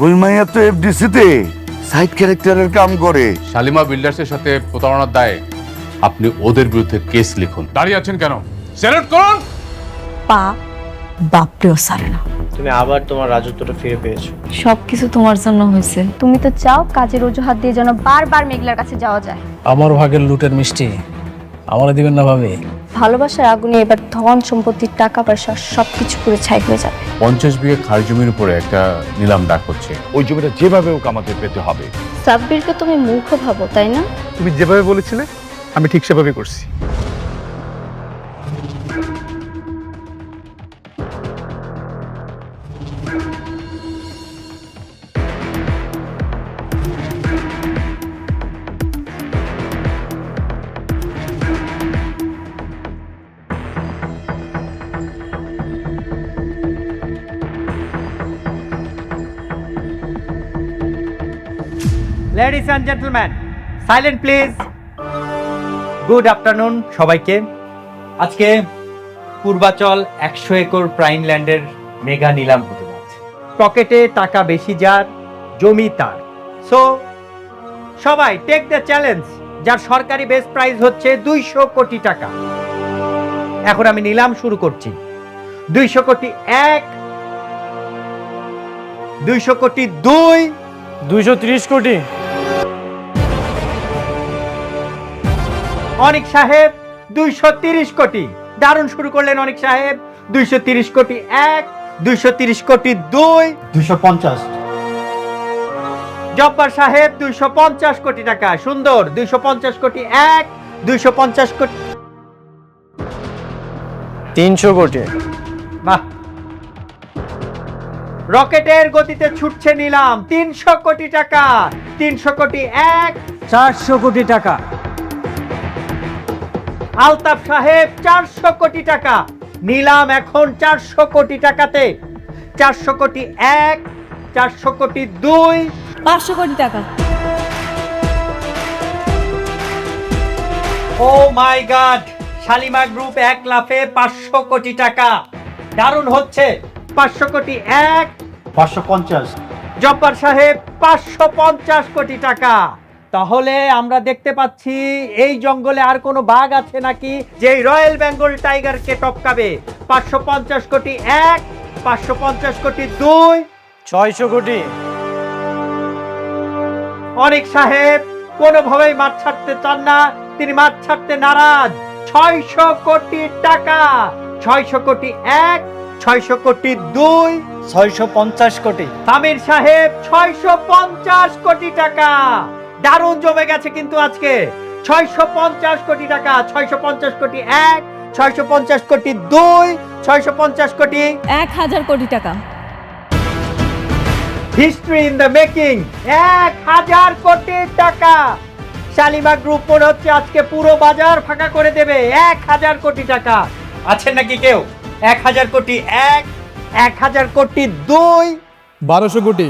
ওই মাইয়া তো এফডিসিতে সাইড ক্যারেক্টারের কাম করে। শালিমা বিল্ডার্সের সাথে প্রতারণার দায়ে আপনি ওদের বিরুদ্ধে কেস লিখুন। দাঁড়িয়ে আছেন কেন? স্যালুট করুন। পা বাপরেও সারে না। তুমি আবার তোমার রাজত্বটা ফিরে পেয়েছো। সবকিছু তোমার জন্য হয়েছে। তুমি তো চাও কাজের অজুহাত দিয়ে যেন বারবার মেঘলার কাছে যাওয়া যায়। আমার ভাগের লুটের মিষ্টি আমারে দিবেন না ভাবে? ভালোবাসার আগুনে এবার ধন সম্পত্তির টাকা পয়সা সবকিছু পুরো ছাই হয়ে যাবে। 50 বিঘে খাস জমির উপরে একটা নিলাম ডাক হচ্ছে। ওই জমিটা যেভাবে হোক আমাকে পেতে হবে। সাব্বিরকে তুমি মূর্খ ভাবো তাই না? তুমি যেভাবে বলেছিলে আমি ঠিক সেভাবে করছি। Ladies and gentleman, silent please. Good afternoon সবাইকে। আজকে পূর্বাচল 100 একর প্রাইম ল্যান্ডের মেগা নিলাম হতে যাচ্ছে। পকেটে টাকা বেশি যার, জমি তার। সো সবাই টেক দ্য চ্যালেঞ্জ, যার সরকারি বেস্ট প্রাইস হচ্ছে 200 কোটি টাকা। এখন আমি নিলাম শুরু করছি। 200 কোটি 1, 200 কোটি 2, 230 কোটি। অনিক সাহেব 230 কোটি। দারুণ শুরু করলেন অনিক সাহেব। 230 কোটি 1, 230 কোটি 2, 250। জব্বার সাহেব 250 কোটি টাকা। সুন্দর। 250 কোটি 1, 250 কোটি 300 কোটি। বাহ, রকেটের গতিতে ছুটছে নিলাম। 300 কোটি টাকা। 300 কোটি 1, 400 কোটি টাকা। আলতাফ সাহেব 400 কোটি টাকা। নিলাম এখন 400 কোটি টাকাতে। 400 কোটি 1, 400 কোটি 2, 500 কোটি টাকা। ও মাই গড, শালিমা গ্রুপ 1 লাফে 500 কোটি টাকা। দারুণ হচ্ছে। 500 কোটি 1, 550। জব্বার সাহেব 550 কোটি টাকা। তাহলে আমরা দেখতে পাচ্ছি এই জঙ্গলে আর কোনো বাঘ আছে নাকি যে রয়্যাল বেঙ্গল টাইগারকে টপকাবে। 550 কোটি 1, 550 কোটি 2, 600 কোটি। অনিক সাহেব কোনোভাবেই মাঠ ছাড়তে চান না, তিনি মাঠ ছাড়তে নারাজ। 600 কোটি টাকা। 600 কোটি 1, 600 কোটি 2, 650 কোটি। সামির সাহেব 650 কোটি টাকা। দারুণ জমে গেছে কিন্তু আজকে। 650 কোটি টাকা। 650 কোটি 1, 650 কোটি 2, 650 কোটি। 1000 কোটি টাকা। History in the making. 1000 কোটি টাকা। শালিমা গ্রুপ মনে হচ্ছে আজকে পুরো বাজার ফাঁকা করে দেবে। 1000 কোটি টাকা। আছেন নাকি কেউ? 1000 কোটি 1, 1000 কোটি 2, 1200 কোটি।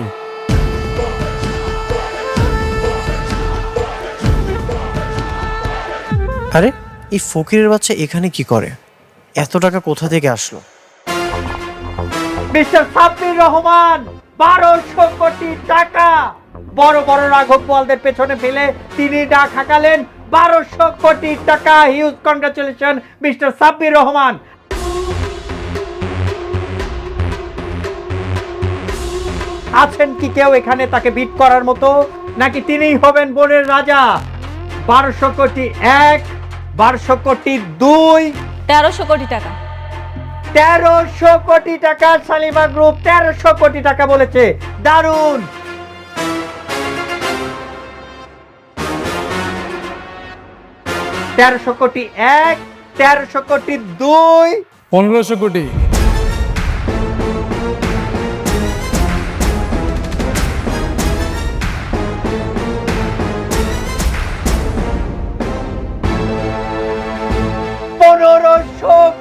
আরে এই ফকিরের বাচ্চা এখানে কি করে? এত টাকা কোথা থেকে আসলো? মিস্টার সাব্বির রহমান 1200 কোটি টাকা। বড় বড় রাঘব বোয়ালদের পেছনে ফেলে তিনি ডাক হাঁকালেন 1200 কোটি টাকা। Huge congratulation mister Sabbir Rahman. আছেন কি কেউ এখানে তাকে বিট করার মতো, নাকি তিনিই হবেন বনের রাজা? 1200 কোটি 1, 1200 কোটি 2, 1300 কোটি টাকা। 1300 কোটি টাকা। শালিমা গ্রুপ 1300 কোটি টাকা বলেছে। দারুণ। তেরোশো কোটি 1, 1300 কোটি 2, 1500 কোটি।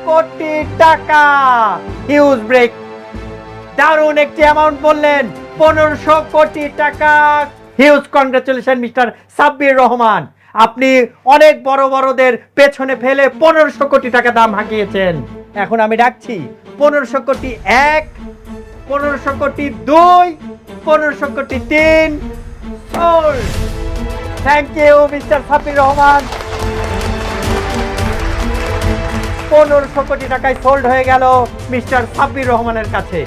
কোটি টাকা। Huge break. দারুণ একটি অ্যামাউন্ট বললেন। 1500 কোটি টাকা। Huge congratulation mister Sabbir Rahman. আপনি অনেক বড় বড়দের পেছনে ফেলে 1500 কোটি টাকা দাম হাঁকিয়েছেন। এখন আমি ডাকছি 1500 কোটি 1, 1500 কোটি 2, 1500 crore 3 sold. Thank you mister Sabbir Rahman. 1500 crore টাকায় সোল্ড হয়ে গেল মিস্টার সাব্বির রহমানের কাছে।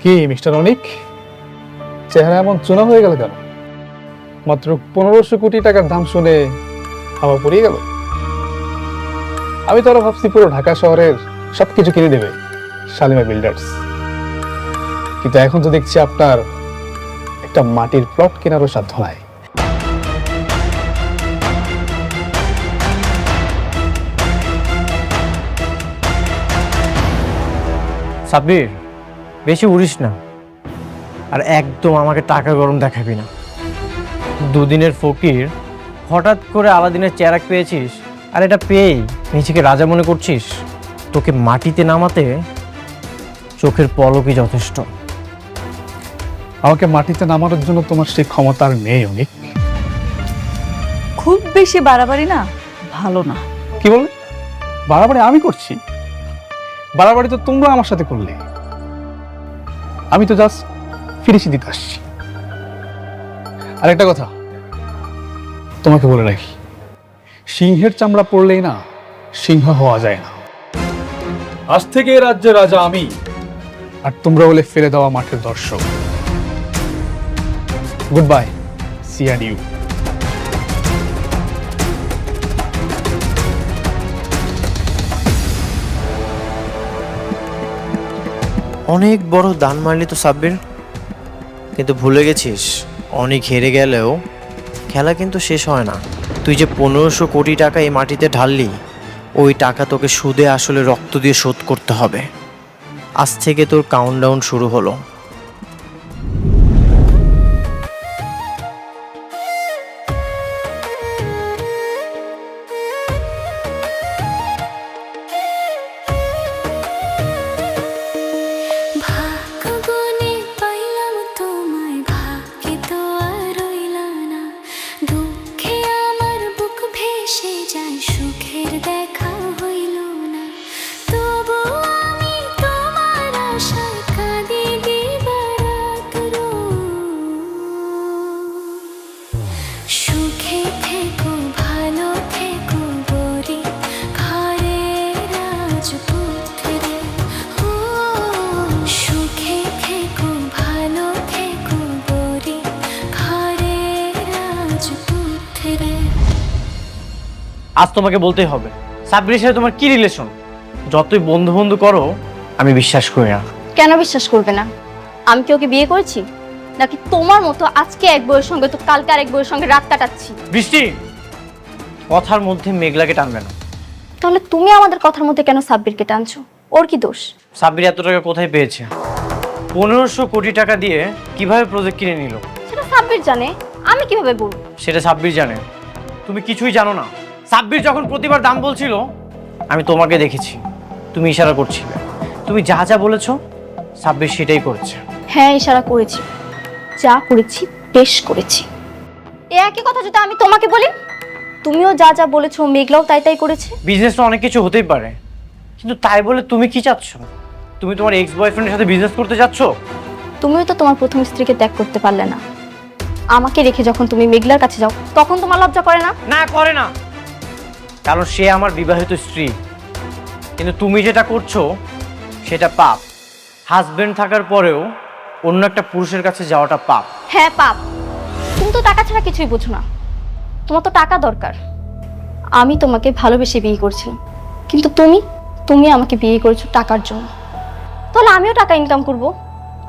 কি মিস্টার অনিক, চেহারা এমন চুনা হয়ে গেল কেন? মাত্র 1500 কোটি টাকার দাম শুনে হাওয়া পড়িয়ে গেল। আমি তো আরো ভাবছি পুরো ঢাকা শহরের সবকিছু কিনে দেবে শালিমা বিল্ডার্স, কিন্তু এখন তো দেখছি আপনার একটা মাটির প্লট কেনারও সাধ্য নাই। সাব্বির, বেশি উড়িস না, আর একদম আমাকে টাকা গরম দেখাবি না। দুদিনের ফকির, হঠাৎ করে আলাদিনের চেরাক পেয়েছিস, আর এটা পেয়েই নিজেকে রাজা মনে করছিস? তোকে মাটিতে নামাতে চোখের পলকই যথেষ্ট। আমাকে মাটিতে নামানোর জন্য তোমার সেই ক্ষমতা আর নেই অনিক। খুব বেশি বাড়াবাড়ি না ভালো না। কি বললে? বাড়াবাড়ি আমি করছি? বাড়াবাড়ি তো তোমরা আমার সাথে করলে। আমি তো জাস্ট ফিনিশিং দিতে আসছি। আর একটা কথা তোমাকে বলে রাখি, সিংহের চামড়া পড়লেই না সিংহ হওয়া যায় না। আজ থেকে এই রাজ্যের রাজা আমি, আর তোমরা বলে ফেলে দেওয়া মাঠের দর্শক। Good bye, see and you. অনেক বড় দান মারলি তো সাব্বির, কিন্তু ভুলে গেছিস অনেক হেরে গেলেও খেলা কিন্তু শেষ হয় না। তুই যে 1500 কোটি টাকা এই মাটিতে ঢাললি, ওই টাকা তোকে সুদে আসলে রক্ত দিয়ে শোধ করতে হবে। আজ থেকে তোর কাউন্টডাউন শুরু হলো। ভাগ্যবনে পাইলাম তোমায়, ভাগ্যে তো আর রইলা না। দুঃখে আমার বুক ভেসে যায়, সুখের দেখা হইল না। তবু আমি তোমার আশায় কাঁদি দিবারাত সুখে থেকো, ভালো থেকো গরি ঘরে রাজপুত্রে। সুখে থেকো, ভালো থেকো গরি ঘরে রাজপুত্রে। আজ তোমাকে বলতেই হবে, সাব্বিরের সাথে তোমার কি রিলেশন? যতই বন্ধু বন্ধু করো, আমি বিশ্বাস করি না। কেন বিশ্বাস করবে না? আমি কি ওকে বিয়ে করেছি, নাকি তোমার মতো আজকে এক বউয়ের সঙ্গে তো কালকে আরেক বউয়ের সঙ্গে রাত কাটাচ্ছি? বৃষ্টি, কথার মধ্যে মেঘলাকে টানবে না। তাহলে তুমি আমাদের কথার মধ্যে কেন সাব্বিরকে টানছো? ওর কি দোষ? সাব্বির এত টাকা কোথায় পেয়েছে? 1500 কোটি টাকা দিয়ে কিভাবে প্রজেক্ট কিনে নিল সেটা সাব্বির জানে, আমি কিভাবে বলবো? সেটা সাব্বির জানে, তুমি কিছুই জানো না। সাব্বির যখন প্রতিবার দাম বলছিল, আমি তোমাকে দেখেছি, তুমি ইশারা করছিলে। তুমি যা যা বলেছো সাব্বির সেটাই করেছে। হ্যাঁ, ইশারা করেছি, যা করেছি বেশ করেছি। এ একই কথা যদি আমি তোমাকে বলি, তুমিও যা যা বলেছো মেঘলাও তাই তাই করেছে। বিজনেসটা অনেক কিছু হতেই পারে, কিন্তু তাই বলে তুমি কি চাচ্ছ? তুমি তোমার এক্স বয়ফ্রেন্ডের সাথে বিজনেস করতে যাচ্ছ? তুমিও তো তোমার প্রথম স্ত্রীকে ত্যাগ করতে পারলে না। আমাকে রেখে যখন তুমি মেঘলার কাছে যাও, তখন তোমার লজ্জা করে না? না, করে না, কারণ সে আমার বিবাহিত স্ত্রী। কিন্তু তুমি যেটা করছো সেটা পাপ। হাজবেন্ড থাকার পরেও অন্য একটা পুরুষের কাছে যাওয়াটা পাপ। হ্যাঁ পাপ। তুমি তো টাকা ছাড়া কিছুই বোঝো না। তোমার তো টাকা দরকার। আমি তোমাকে ভালোবেসে বিয়ে করছিলাম, কিন্তু তুমি আমাকে বিয়ে করেছো টাকার জন্য। তাহলে আমিও টাকা ইনকাম করব,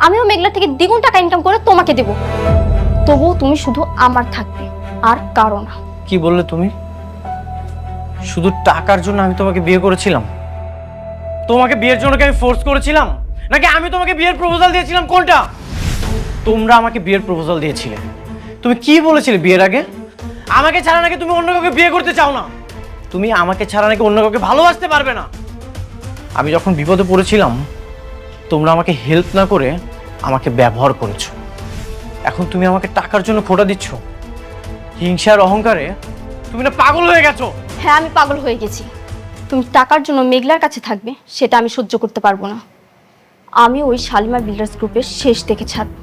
আমিও মেঘলা থেকে দ্বিগুণ টাকা ইনকাম করে তোমাকে দেব। তবুও তুমি শুধু আমার থাকবে, আর কারো না। কি বললে তুমি? শুধু টাকার জন্য আমি তোমাকে বিয়ে করেছিলাম? তোমাকে বিয়ের জন্য কি আমি ফোর্স করেছিলাম, নাকি আমি তোমাকে বিয়ের প্রপোজাল দিয়েছিলাম? কোনটা? তোমরা আমাকে বিয়ের প্রপোজাল দিয়েছিলে। তুমি কি বলেছিলে বিয়ের আগে? আমাকে ছাড়া নাকি তুমি অন্য কাউকে বিয়ে করতে চাও না, তুমি আমাকে ছাড়া নাকি অন্য কাউকে ভালোবাসতে পারবে না। আমি যখন বিপদে পড়েছিলাম তোমরা আমাকে হেল্প না করে আমাকে ব্যবহার করেছো। এখন তুমি আমাকে টাকার জন্য খোঁটা দিচ্ছ। হিংসার অহংকারে তুমি না পাগল হয়ে গেছো। হ্যাঁ, আমি পাগল হয়ে গেছি। তুমি টাকার জন্য মেঘলার কাছে থাকবে সেটা আমি সহ্য করতে পারবো না। আমি ওই শালিমা বিল্ডার্স গ্রুপের শেষ দেখে ছাড়বো।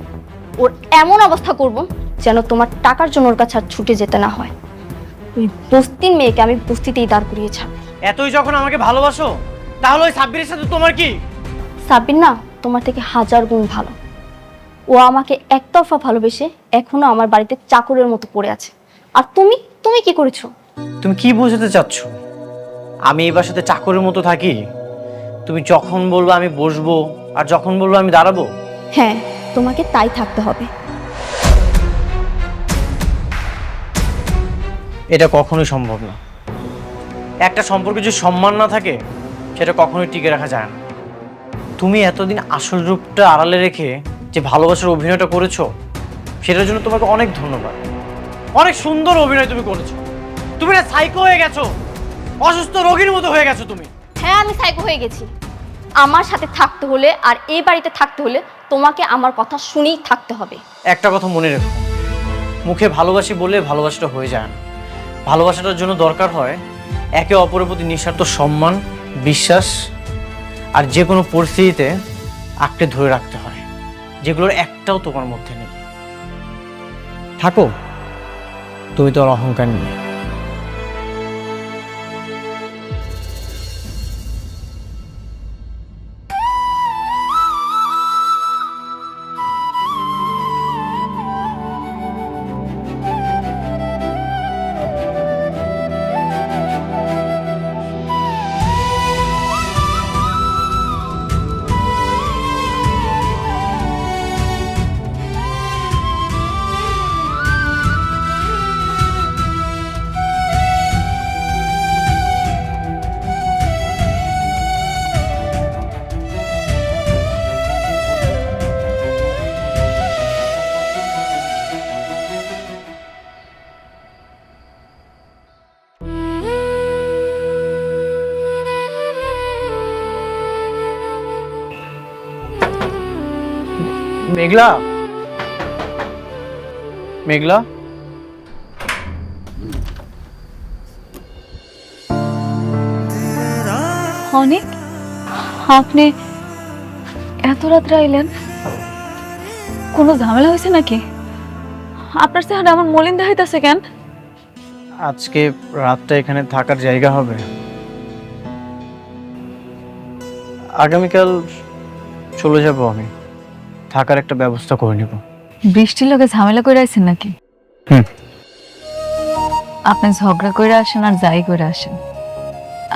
ওর এমন অবস্থা করব যেন তোমার টাকার জন্য ওর কাছে আর ছুটে যেতে না হয়। ওই বস্তির মেয়েকে আমি বস্তিতেই দাঁড় করিয়ে ছাড়বো। এতই যখন আমাকে ভালোবাসো তাহলে ওই সাব্বিরের সাথে তোমার কি? সাব্বির না তোমার থেকে 1000 গুণ ভালো। ও আমাকে একতরফা ভালোবেসে এখনো আমার বাড়িতে চাকরের মতো পড়ে আছে। আর তুমি তুমি কি করেছো? তুমি কি বোঝাতে চাচ্ছ? আমি এই বাসাতে চাকরের মতো থাকি? তুমি যখন বলবো আমি বসবো, আর যখন বলবো আমি দাঁড়াবো? হ্যাঁ, তোমাকে তাই থাকতে হবে। এটা কখনোই সম্ভব না। একটা সম্পর্কে যদি সম্মান না থাকে সেটা কখনোই টিকে রাখা যায় না। তুমি এতদিন আসল রূপটা আড়ালে রেখে যে ভালোবাসার অভিনয়টা করেছো সেটার জন্য তোমাকে অনেক ধন্যবাদ। অনেক সুন্দর অভিনয় তুমি করেছো। তুমি না সাইকো হয়ে গেছো, অসুস্থ রোগীর মতো হয়ে গেছো তুমি। হ্যাঁ, আমি সাইকো হয়ে গেছি। আমার সাথে থাকতে হলে আর এই বাড়িতে থাকতে হলে তোমাকে আমার কথা শুনেই থাকতে হবে। একটা কথা মনে রেখো, মুখে ভালোবাসি বলে ভালোবাসাটা হয়ে যায় না। ভালোবাসাটার জন্য দরকার হয় একে অপরের প্রতি নিঃস্বার্থ সম্মান, বিশ্বাস, আর যে কোনো পরিস্থিতিতে আঁকড়ে ধরে রাখতে হয়, যেগুলোর একটাও তোমার মধ্যে নেই। থাকো তুমি তো আর অহংকার নিয়ে। মেঘলা, মেঘলা, অনেক আপনি এত রাত্রে আইলেন? কোনো ঝামেলা হয়েছে নাকি? আপনার চেহারা আমার মলিন দেখাইতেছে কেন? আজকে রাতটা এখানে থাকার জায়গা হবে। আগামীকাল চলে যাব আমি, থাকার একটা ব্যবস্থা করে নেব। বৃষ্টির লোকে ঝামেলা করে আইছেন নাকি? আপনি ঝগড়া করে আসেন আর যাই করে আসেন,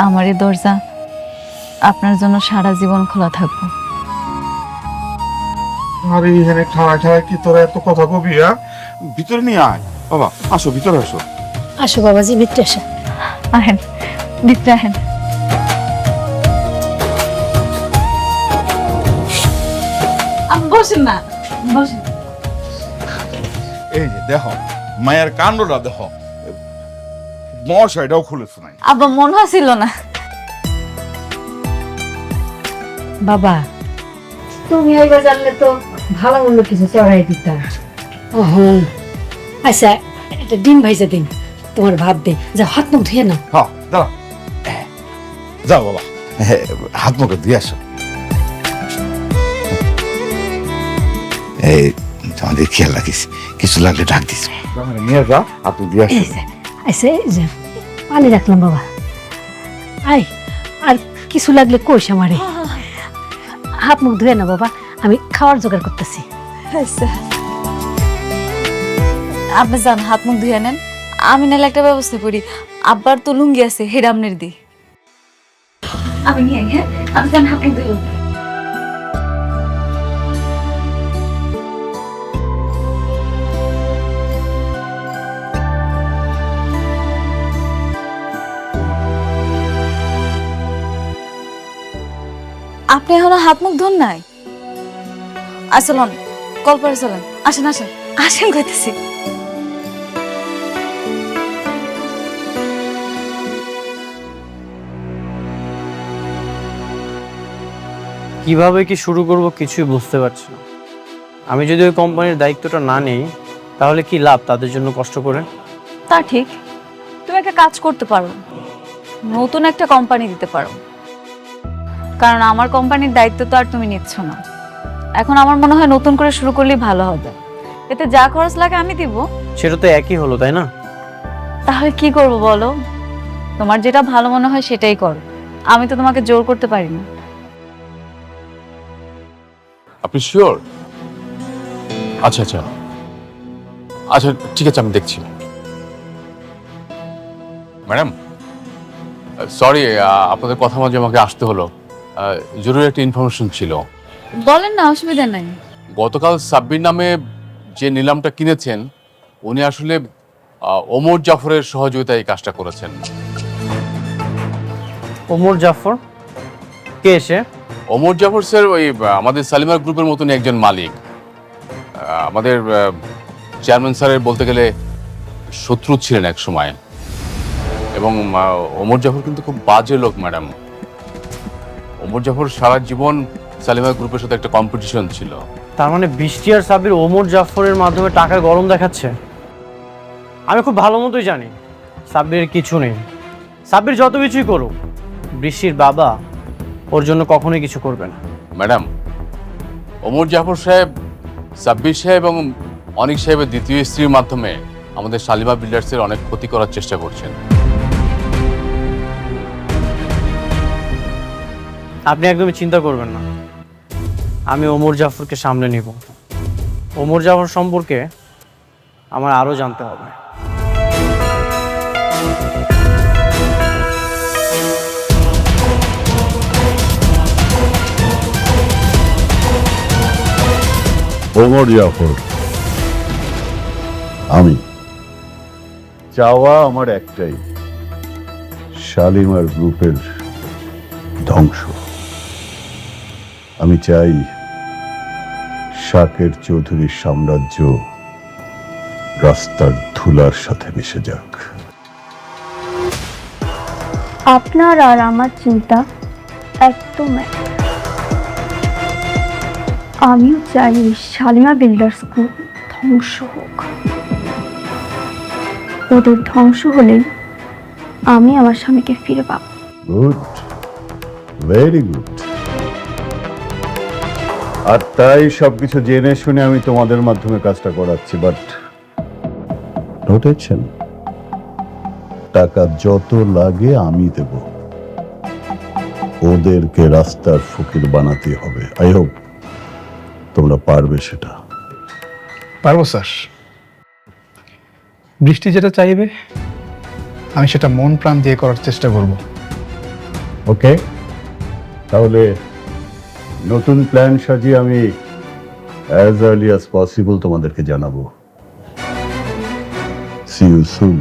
আমার এই দরজা আপনার জন্য সারা জীবন খোলা থাকবো। আরে এখানে খাড়া খাড়া কি তোরা এত কথা কবি? ভিতরে নিয়ে আয় বাবা, আসো ভিতরে আসো। আসো বাবাজি, ভিতরে আসো। আহেন ভিতরে আহেন। বসেন না, বসেন। এই যে দেখো মায়ের কাণ্ডটা দেখো, মশাইটাও খুলেছে নাই। আব্বা মন হাসিল না। বাবা, তুমি এইবার জানলে তো ভালো মন্দ কিছু চড়াই দিতা। আচ্ছা, একটা ডিম ভাইজা দিন, তোমার ভাত দে, যা হাত মুখ ধুয়ে নাও। হ্যাঁ দাঁড়া, যাও বাবা হাত মুখে দিয়ে আসো। এই আমাদের খেয়াল রাখিস, কিছু লাগলে ডাক দিস। নিয়ে যা, হাত দিয়ে আসো। আচ্ছা, এই যে পানি রাখলাম বাবা। আই, আর কিছু লাগলে কইস আমারে। হাত মুখ ধুয়ে না বাবা, আমি খাওয়ার জোগাড় করতেছি। আচ্ছা আপনি যান, হাত মুখ ধুয়ে নেন, আমি নাহলে একটা ব্যবস্থা করি। আব্বার তো লুঙ্গি আছে, হেডা আপনার দি আমি নিয়ে। হ্যাঁ আপনি যান, হাত মুখ ধুয়ে। আপনি এখনো হাত মুখ ধোন নাই? আসলন কল করে চলেন, আসেন আসেন আসেন কইতেছি। কিভাবে কি শুরু করব কিছুই বুঝতে পারছি না। আমি যদি ওই কোম্পানির দায়িত্বটা না নেই তাহলে কি লাভ তাদের জন্য কষ্ট করে? তা ঠিক, তুমি একটা কাজ করতে পারো, নতুন একটা কোম্পানি দিতে পারো। কারণ আমার কোম্পানির দায়িত্ব তো আর তুমি নিচ্ছ না। এখন আমার মনে হয় নতুন করে শুরু করলেই ভালো হবে। এতে যা খরচ লাগে আমি দিব। সেটা তো একই হলো, তাই না? তাহলে কি করব বলো? তোমার যেটা ভালো মনে হয় সেটাই করো, আমি তো তোমাকে জোর করতে পারি না। আপনি শিওর? আচ্ছা আচ্ছা আচ্ছা, ঠিক আছে, আমি দেখছি। ম্যাডাম সরি, আপনাদের কথা মাঝে আমাকে আসতে হলো। জরুরি একটা ইনফরমেশন ছিল। বলেন না, অসুবিধা নাই। গতকাল সাব্বির নামে যে নিলামটা কিনেছেন উনি আসলে ওমর জাফরের সহযোগিতায় এই কাজটা করেছেন। ওমর জাফর কে এসে? ওমর জাফর স্যার ওই আমাদের সালিমার গ্রুপের মতনই একজন মালিক। আমাদের চেয়ারম্যান স্যারের বলতে গেলে শত্রু ছিলেন এক সময়। এবং ওমর জাফর কিন্তু খুব বাজে লোক ম্যাডাম। ওমর জাফর সারা জীবন সালিমা গ্রুপের সাথে একটা কম্পিটিশন ছিল। তার মানে বৃষ্টি আর সাব্বির ওমর জাফরের মাধ্যমে টাকা গরম দেখাচ্ছে। আমি খুব ভালো মতোই জানি সাব্বির কিছু নেই। সাব্বির যত কিছুই করুক, বৃষ্টির বাবা ওর জন্য কখনোই কিছু করবে না। ম্যাডাম, ওমর জাফর সাহেব সাব্বির সাহেব এবং অনিক সাহেবের দ্বিতীয় স্ত্রীর মাধ্যমে আমাদের শালিমা বিল্ডার্সের অনেক ক্ষতি করার চেষ্টা করছেন। আপনি একদমই চিন্তা করবেন না, আমি ওমর জাফরকে সামলে নিব। ওমর জাফর সম্পর্কে আমার আরো জানতে হবে। ওমর জাফর, আমি চাওয়া আমার একটাই, শালিমার গ্রুপের ধ্বংস। আমি চাই শাকের চৌধুরীর সাম্রাজ্য রাস্তার ধুলার সাথে মিশে যাক। আপনার আর আমার চিন্তা একদম এক। আমিও চাই শালিমা বিল্ডার্স গ্রুপ ধ্বংস হোক। ওদের ধ্বংস হলেই আমি আমার স্বামীকে ফিরে পাবো। Good, very good. আর তাই সবকিছু জেনে শুনে আমি তোমাদের মাধ্যমে কাজটা করাচ্ছি, বাট নোটেছেন, টাকা যত লাগে আমি দেব। ওদেরকে রাস্তার ফকির বানাতে হবে। আই হোপ তোমরা পারবে সেটা। পারবো স্যার। বৃষ্টি যেটা চাইবে আমি সেটা মন প্রাণ দিয়ে করার চেষ্টা করব। ওকে, তাহলে নতুন প্ল্যান সাজিয়ে আমি অ্যাজ আর্লি অ্যাজ পসিবল তোমাদেরকে জানাবো। See you soon.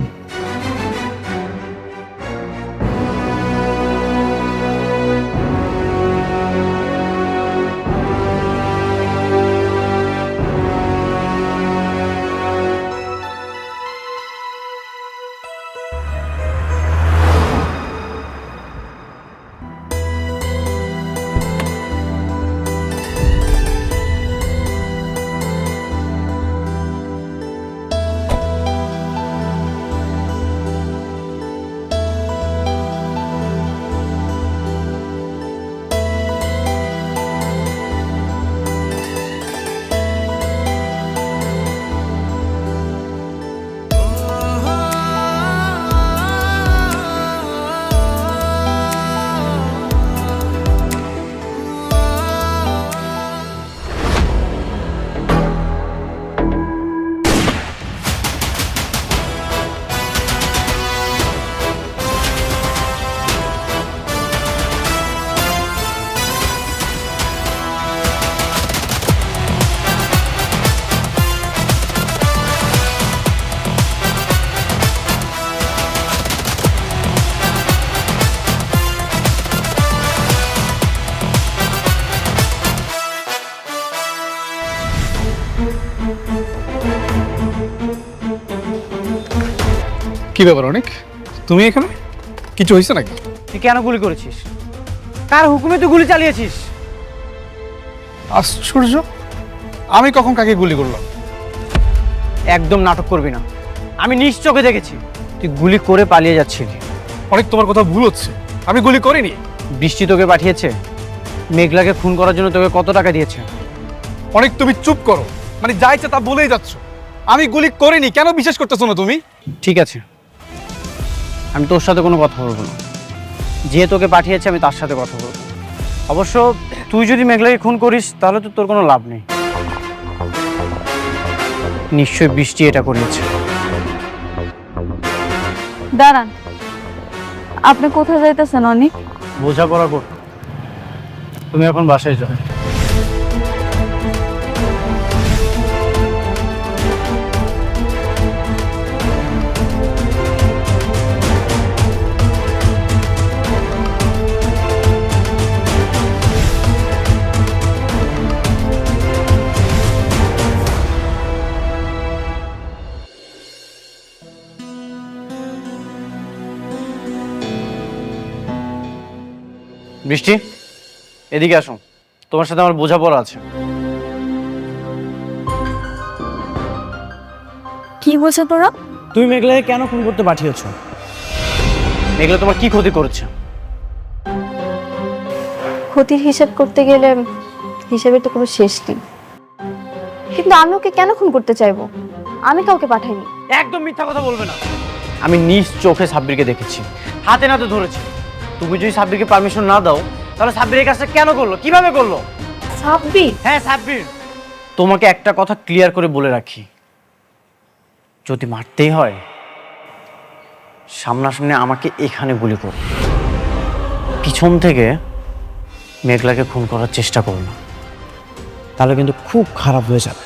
কি ব্যাপার অনেক, তুমি এখানে? কিছু হয়েছে নাকি? তুই কেন গুলি করেছিস? কার হুকুমে তুই গুলি চালিয়েছিস? আশ্চর্য, আমি কখন কাকে গুলি করলাম? একদম নাটক করবি না, আমি নিজ চোখে দেখেছি তুই গুলি করে পালিয়ে যাচ্ছিলি। অনেক, তোমার কথা ভুল হচ্ছে, আমি গুলি করিনি। বৃষ্টি তোকে পাঠিয়েছে, মেঘলাকে খুন করার জন্য তোকে কত টাকা দিয়েছে? অনেক, তুমি চুপ করো, মানে যা ইচ্ছা তা বলেই যাচ্ছ। আমি গুলি করিনি, কেন বিশ্বাস করতেছো না তুমি? ঠিক আছে, আমি তোর সাথে কোনো কথা বলবো না। যে তোকে পাঠিয়েছে আমি তার সাথে কথা বলবো। অবশ্য তুই যদি মেঘলাকে খুন করিস তাহলে তো তোর কোনো লাভ নেই। নিশ্চয়ই বৃষ্টি এটা করিয়েছে। দাঁড়ান, আপনি কোথায় যাইতেছেন অনেক? বোঝাপড়া কর, তুমি এখন বাসায় যাও। বৃষ্টি, এদিকে আসো, তোমার সাথে আমার বোঝাপড়া আছে। কি বলছো তোরা? তুমি মেঘলাকে কেন খুন করতে পাঠিয়েছ? মেঘলা তোমার কি ক্ষতি করেছে? ক্ষতির হিসাব করতে গেলে হিসাবের তো কোনো শেষ নেই। কিন্তু আমি ওকে কেন খুন করতে চাইবো? আমি কাউকে পাঠাইনি। একদম মিথ্যা কথা বলবে না। আমি নিজ চোখে সাব্বিরকে দেখেছি, হাতে নাতে ধরেছি। তুমি যদি সাব্বিরকে পারমিশন না দাও তাহলে সাব্বির এই কাজটা কেন করলো, কিভাবে করলো? সাব্বির? হ্যাঁ সাব্বির। তোমাকে একটা কথা ক্লিয়ার করে বলে রাখি, যদি মারতেই হয় সামনাসামনি আমাকে এখানে গুলি করো, পিছন থেকে মেঘলাকে খুন করার চেষ্টা করো না, তাহলে কিন্তু খুব খারাপ হয়ে যাবে।